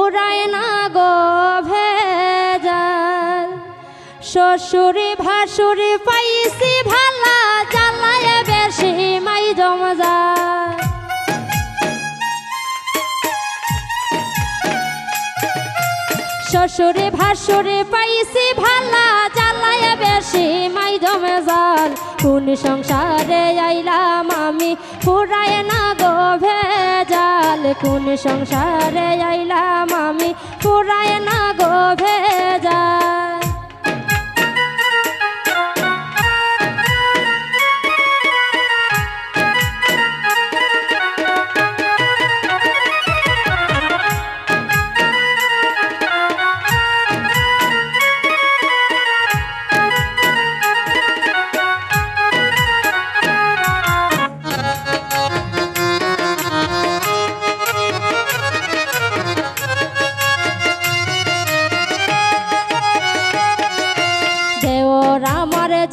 ফুরায় না গো ভেজাল। শ্বশুরে ভাসুরে পাইছি ভালা, জ্বালায় বেশি মাই জমজা। শ্বশুরে ভাসুরে পাইছি ভালা, জ্বালায় বেশি মাই জমজাল। কোন সংসারে আইলাম আমি, ফুরায় না গো ভেজাল। কোন সংসারে আইলাম আমি, ফুরায় না গো ভেজাল।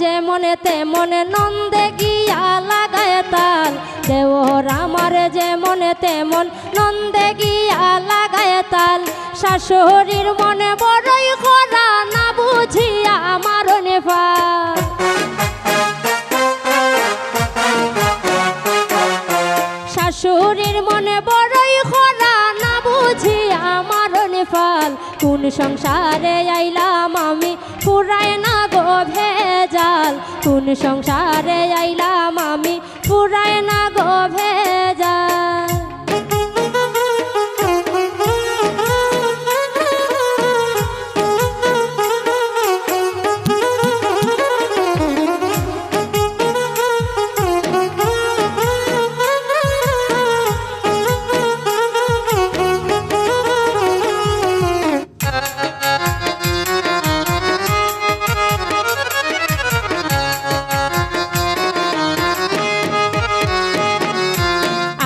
যেমনে তেমনে নন্দে গিয়া লাগায় তাল। দেওর আমার যেমনে তেমন নন্দে গিয়া লাগায় তাল। শাশুড়ির মনে বড়ই খরা, না বুঝিয়া আমার নেফাল। শাশুড়ির মনে বড়ই খরা, না বুঝিয়া আমার নেফাল। কোন সংসারে আইলাম আমি, ফুরায় না গো ভেজাল। কোন সংসারে আইলাম আমি, ফুরায় না গো ভেজাল।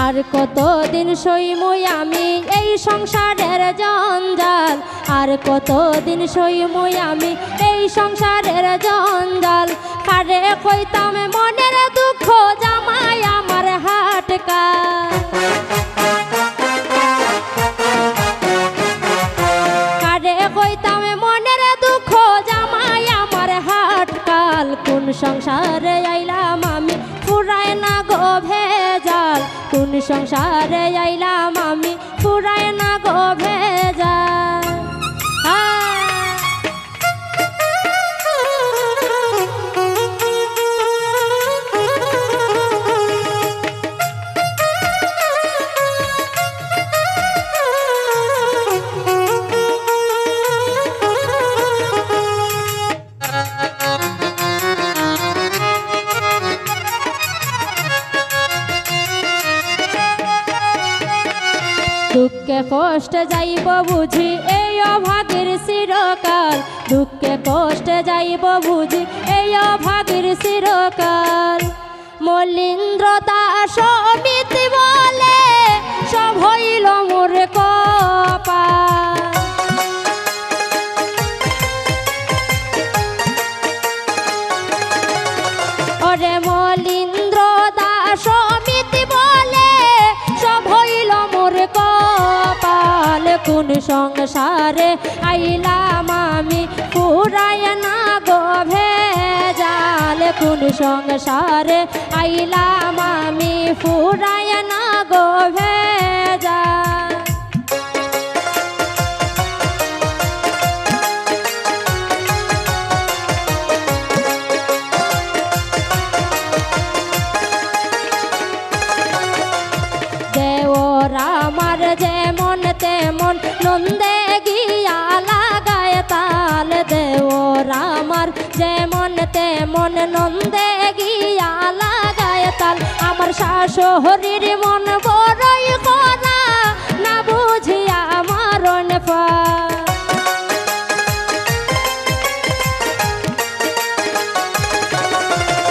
আর কতদিন সইমুই আমি এই সংসারের জঞ্জাল। আর কতদিন সইমুই আমি এই সংসারের জঞ্জাল। কারে কইতাম মনের দুঃখ, জামাই আমার হাটকা। কারে কইতাম মনের দুঃখ, জামাই আমার হাটকাল। কোন সংসারে আইলাম আমি, ফুরায় না গো ভেজাল। কোন সংসারে আইলাম আমি, ফুরায় না গো ভেজাল। দুঃখে কষ্টে যাইব বুঝি এই অভাগের চিরকাল। দুঃখে কষ্টে যাইব বুঝি এই অভাগের চিরকাল। মলিন্দ্র দাস অমিতি বলে, সব হইল মোর কপাল। ওরে মলিন্দ্র দাস অমিতি বলে, সব হইল মোর কপাল। কোন সংসারে আইলাম আমি, ফুরায় না গো ভেজাল। কোন সংসারে আইলাম আমি, ফুরায় না গো ভেজাল। দেওর আমার যেমন তেমন নন্দে গিয়া লাগায় তাল। দেওর আমার যেমন তেমন নন্দে গিয়া লাগায় তাল। আমার শাশুড়ির মন বড়ই করা, না বুঝিয়া আমার নেফাল।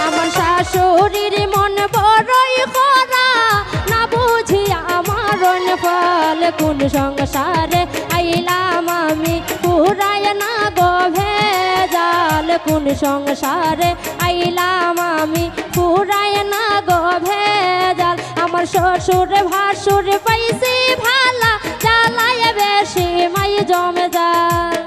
আমার শাশুড়ির মন বড়ই করা, না বুঝিয়া আমার নেফাল। কোন সংসারে আইলাম আমি, ফুরায় না গো ভেজাল। কোন সংসারে আইলাম আমি, ফুরায় না গো ভেজাল। আমার শ্বশুর ভাসুর পাইছি ভালা, জ্বালায় বেশি জমে যায়।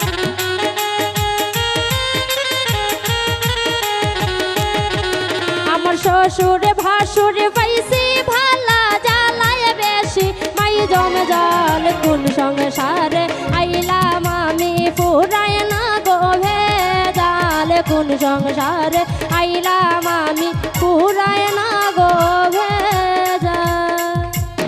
আমার শ্বশুরে ভাসুরে পাইছি ভালা জ্বালায় বেশি মাই জমে জল কোন সংসারে আইলাম আমি ফুরায় না গো ভেজাল কোন সংসারে আইলাম আমি ফুরায় না গো ভেজাল।